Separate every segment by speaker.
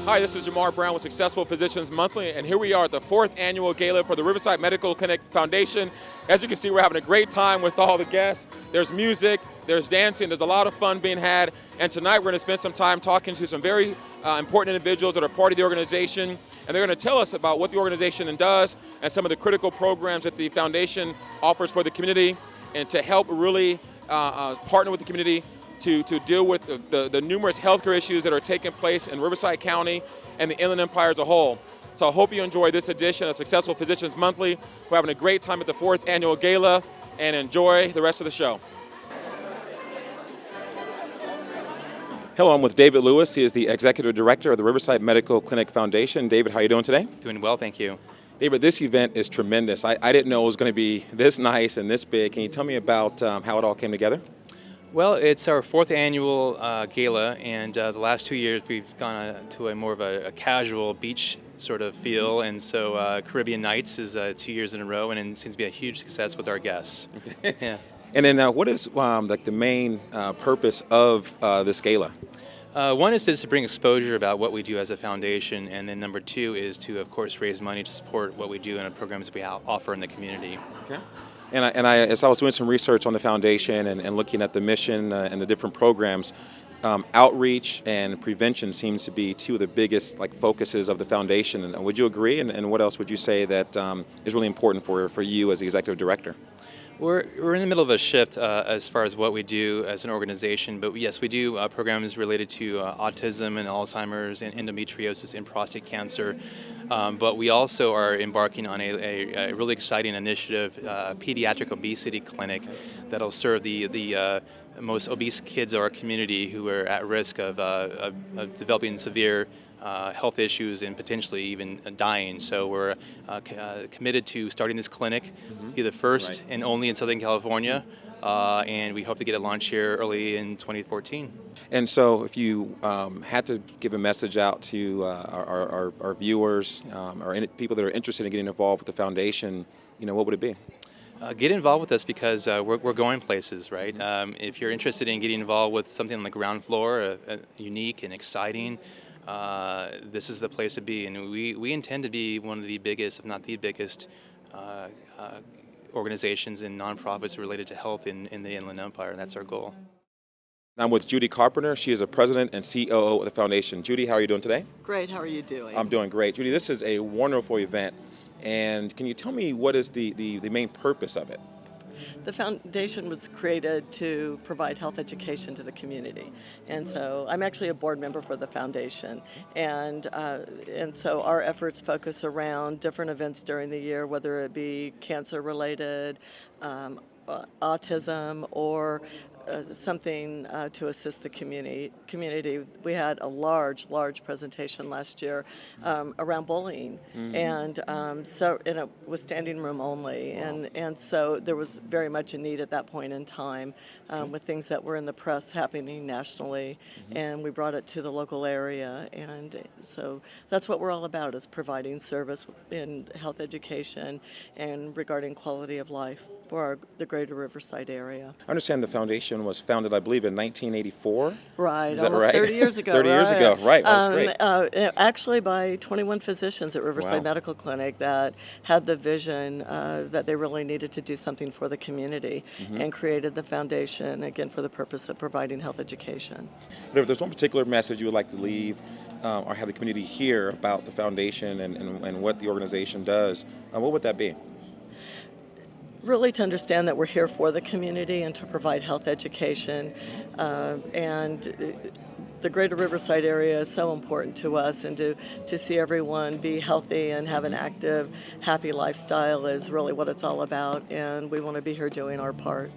Speaker 1: Hi, this is Jamar Brown with Successful Physicians Monthly, and here we are at the 4th annual gala for the Riverside Medical Clinic Foundation. As you can see, we're having a great time with all the guests. There's music, there's dancing, there's a lot of fun being had, and tonight we're going to spend some time talking to some very important individuals that are part of the organization, and they're going to tell us about what the organization does and some of the critical programs that the foundation offers for the community, and to help really partner with the community to deal with the numerous healthcare issues that are taking place in Riverside County and the Inland Empire as a whole. So I hope you enjoy this edition of Successful Physicians Monthly. We're having a great time at the 4th annual gala, and enjoy the rest of the show. Hello, I'm with David Lewis. He is the Executive Director of the Riverside Medical Clinic Foundation. David, how are you doing today?
Speaker 2: Doing well, thank you.
Speaker 1: David, this event is tremendous. I didn't know it was going to be this nice and this big. Can you tell me about how it all came together?
Speaker 2: Well, it's our 4th annual gala, and the last 2 years we've gone to a more of a casual beach sort of feel, and so Caribbean Nights is 2 years in a row, and it seems to be a huge success with our guests. Yeah.
Speaker 1: And then what is like the main purpose of this gala?
Speaker 2: One is to bring exposure about what we do as a foundation, and then number 2 is to, of course, raise money to support what we do and the programs we offer in the community.
Speaker 1: Okay. And as I was doing some research on the foundation and looking at the mission and the different programs, outreach and prevention seems to be two of the biggest focuses of the foundation. And would you agree? And what else would you say that is really important for you as the executive director?
Speaker 2: We're in the middle of a shift as far as what we do as an organization, but yes, we do programs related to autism and Alzheimer's and endometriosis and prostate cancer, but we also are embarking on a really exciting initiative, Pediatric Obesity Clinic, that'll serve the most obese kids of our community who are at risk of developing severe health issues and potentially even dying. So we're committed to starting this clinic, be the first and only in Southern California, and we hope to get it launched here early in 2014.
Speaker 1: And so if you had to give a message out to our viewers or any people that are interested in getting involved with the foundation, what would it be?
Speaker 2: Get involved with us because we're going places, right? If you're interested in getting involved with something on the ground floor, unique and exciting, this is the place to be, and we intend to be one of the biggest, if not the biggest, organizations and nonprofits related to health in the Inland Empire, and that's our goal.
Speaker 1: I'm with Judy Carpenter. She is a president and COO of the foundation. Judy, how are you doing today?
Speaker 3: Great, how are you doing?
Speaker 1: I'm doing great. Judy, this is a wonderful event, and can you tell me what is the main purpose of it?
Speaker 3: The foundation was created to provide health education to the community, and so I'm actually a board member for the foundation, and so our efforts focus around different events during the year, whether it be cancer-related, autism, or something to assist the community. We had a large presentation last year around bullying, and so it was standing room only, and so there was very much a need at that point in time with things that were in the press happening nationally, and we brought it to the local area, and so that's what we're all about, is providing service in health education and regarding quality of life for the greater Riverside area.
Speaker 1: I understand the foundation was founded, I believe, in 1984.
Speaker 3: Right,
Speaker 1: is that
Speaker 3: almost
Speaker 1: right?
Speaker 3: 30 years ago.
Speaker 1: 30 years ago, right. That's great.
Speaker 3: Actually, by 21 physicians at Riverside Medical Clinic that had the vision that they really needed to do something for the community, and created the foundation, again, for the purpose of providing health education.
Speaker 1: But if there's one particular message you would like to leave or have the community hear about the foundation and what the organization does, what would that be?
Speaker 3: Really to understand that we're here for the community and to provide health education, and the greater Riverside area is so important to us, and to see everyone be healthy and have an active, happy lifestyle is really what it's all about, and we want to be here doing our part.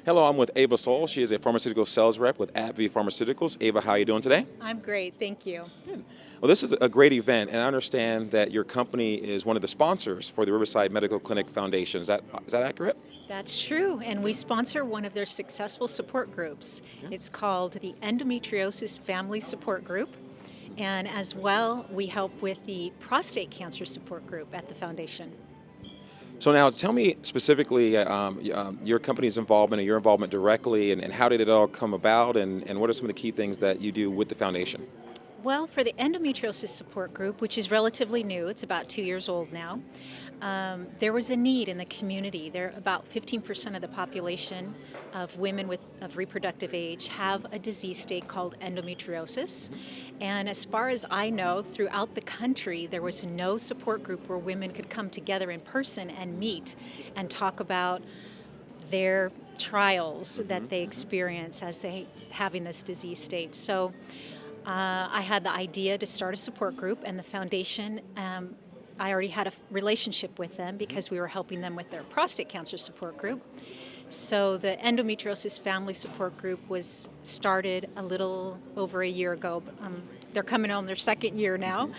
Speaker 1: Hello, I'm with Ava Soul. She is a pharmaceutical sales rep with V Pharmaceuticals. Ava, how are you doing today?
Speaker 4: I'm great, thank you.
Speaker 1: Good. Well, this is a great event, and I understand that your company is one of the sponsors for the Riverside Medical Clinic Foundation. Is that accurate?
Speaker 4: That's true, and we sponsor one of their successful support groups. Okay. It's called the Endometriosis Family Support Group, and as well, we help with the prostate cancer support group at the foundation.
Speaker 1: So now tell me specifically your company's involvement and your involvement directly, and how did it all come about, and what are some of the key things that you do with the foundation?
Speaker 4: Well, for the endometriosis support group, which is relatively new, it's about 2 years old now, there was a need in the community. About 15% of the population of women of reproductive age have a disease state called endometriosis. And as far as I know, throughout the country, there was no support group where women could come together in person and meet and talk about their trials that they experience as they having this disease state. So I had the idea to start a support group, and the foundation, I already had a relationship with them because we were helping them with their prostate cancer support group. So the endometriosis family support group was started a little over a year ago. They're coming on their second year now.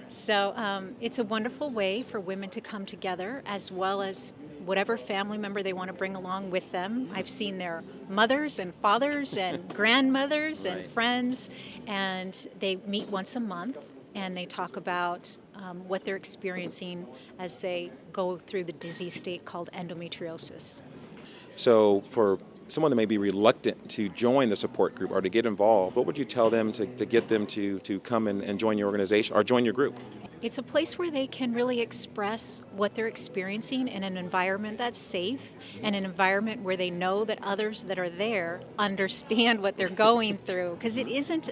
Speaker 4: So it's a wonderful way for women to come together, as well as whatever family member they want to bring along with them. I've seen their mothers and fathers and grandmothers and friends, and they meet once a month and they talk about what they're experiencing as they go through the disease state called endometriosis.
Speaker 1: So for someone that may be reluctant to join the support group or to get involved, what would you tell them to get them to come and join your organization or join your group?
Speaker 4: It's a place where they can really express what they're experiencing in an environment that's safe and an environment where they know that others that are there understand what they're going through, because it isn't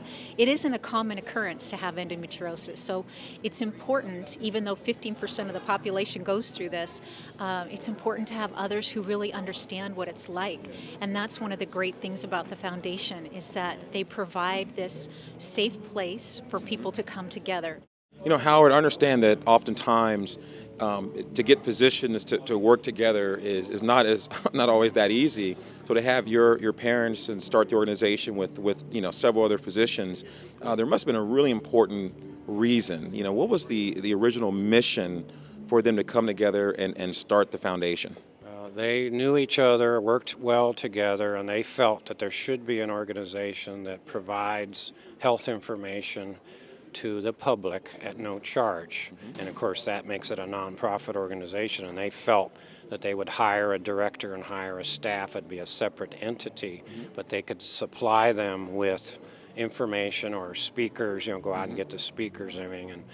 Speaker 4: a common occurrence to have endometriosis. So it's important, even though 15% of the population goes through this, it's important to have others who really understand what it's like. And that's one of the great things about the foundation, is that they provide this safe place for people to come together.
Speaker 1: You know, Howard, I understand that oftentimes to get physicians to work together is not always that easy. So to have your parents and start the organization with several other physicians, there must have been a really important reason. You know, what was the original mission for them to come together and start the foundation?
Speaker 5: They knew each other, worked well together, and they felt that there should be an organization that provides health information to the public at no charge. And of course that makes it a nonprofit organization, and they felt that they would hire a director and hire a staff. It'd be a separate entity, but they could supply them with information or speakers, go out and get the speakers and everything.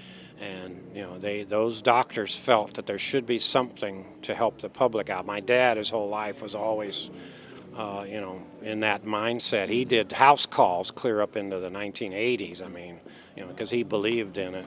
Speaker 5: And those doctors felt that there should be something to help the public out. My dad, his whole life, was always in that mindset. He did house calls clear up into the 1980s, because he believed in it.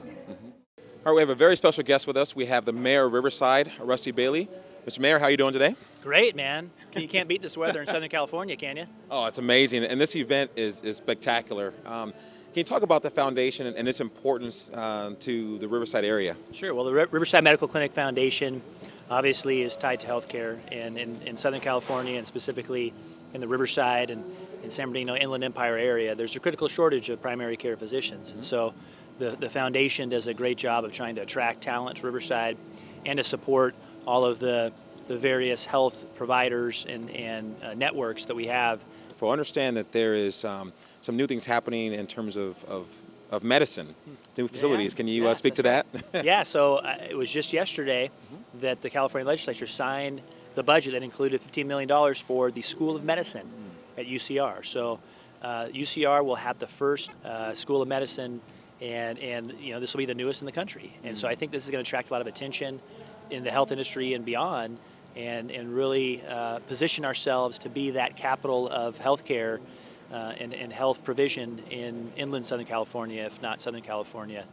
Speaker 1: All right, we have a very special guest with us. We have the Mayor of Riverside, Rusty Bailey. Mr. Mayor, how are you doing today?
Speaker 6: Great, man. You can't beat this weather in Southern California, can you?
Speaker 1: Oh, it's amazing, and this event is spectacular. Can you talk about the foundation and its importance to the Riverside area?
Speaker 6: Sure. Well, the Riverside Medical Clinic Foundation obviously is tied to healthcare, and in Southern California, and specifically in the Riverside and in San Bernardino Inland Empire area, there's a critical shortage of primary care physicians. And so the foundation does a great job of trying to attract talent to Riverside and to support all of the various health providers and networks that we have.
Speaker 1: I understand that there is some new things happening in terms of medicine, new facilities.
Speaker 6: Yeah.
Speaker 1: Can you speak to that?
Speaker 6: Yeah, so it was just yesterday that the California legislature signed the budget that included $15 million for the School of Medicine at UCR. So UCR will have the first School of Medicine, and this will be the newest in the country. And so I think this is going to attract a lot of attention in the health industry and beyond, and really position ourselves to be that capital of healthcare and health provision in inland Southern California, if not Southern California.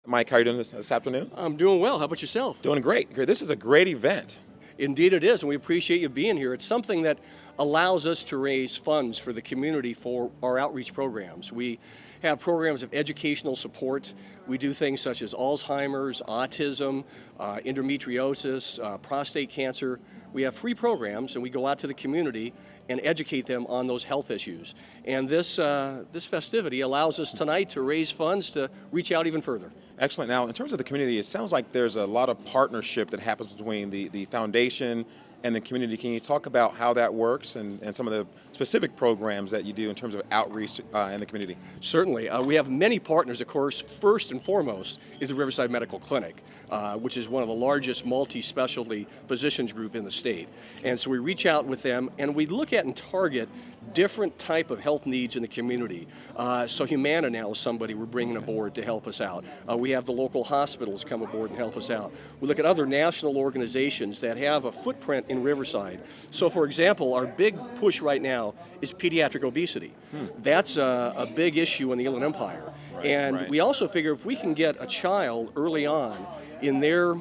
Speaker 1: Mike, how are you doing this afternoon?
Speaker 7: I'm doing well. How about yourself?
Speaker 1: Doing great. This is a great event.
Speaker 7: Indeed it is, and we appreciate you being here. It's something that allows us to raise funds for the community for our outreach programs. We have programs of educational support. We do things such as Alzheimer's, autism, endometriosis, prostate cancer. We have free programs, and we go out to the community and educate them on those health issues. And this festivity allows us tonight to raise funds to reach out even further.
Speaker 1: Excellent. Now, in terms of the community, it sounds like there's a lot of partnership that happens between the foundation and the community. Can you talk about how that works and some of the specific programs that you do in terms of outreach in the community?
Speaker 7: Certainly. We have many partners, of course. First and foremost is the Riverside Medical Clinic, which is one of the largest multi-specialty physicians group in the state. And so we reach out with them, and we look at and target different type of health needs in the community. So Humana now is somebody we're bringing aboard to help us out. We have the local hospitals come aboard and help us out. We look at other national organizations that have a footprint in Riverside. So for example, our big push right now is pediatric obesity. That's a big issue in the Inland Empire. And we also figure if we can get a child early on in their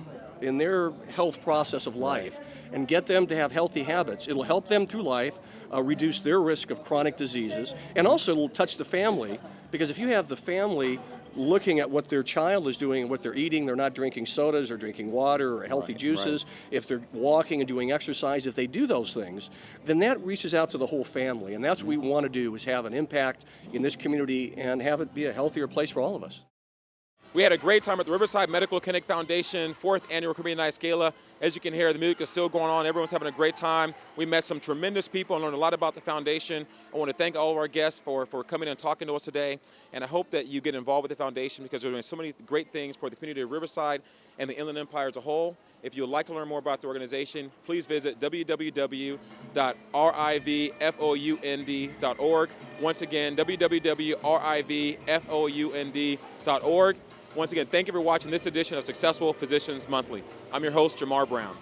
Speaker 7: health process of life and get them to have healthy habits, it'll help them through life, reduce their risk of chronic diseases, and also it'll touch the family, because if you have the family looking at what their child is doing and what they're eating, they're not drinking sodas or drinking water or healthy juices, if they're walking and doing exercise, if they do those things, then that reaches out to the whole family. And that's what we want to do, is have an impact in this community and have it be a healthier place for all of us.
Speaker 1: We had a great time at the Riverside Medical Clinic Foundation 4th Annual Community Night Gala. As you can hear, the music is still going on. Everyone's having a great time. We met some tremendous people and learned a lot about the foundation. I want to thank all of our guests for coming and talking to us today. And I hope that you get involved with the foundation, because they're doing so many great things for the community of Riverside and the Inland Empire as a whole. If you would like to learn more about the organization, please visit www.rivfound.org. Once again, www.rivfound.org. Once again, thank you for watching this edition of Successful Physicians Monthly. I'm your host, Jamar Brown.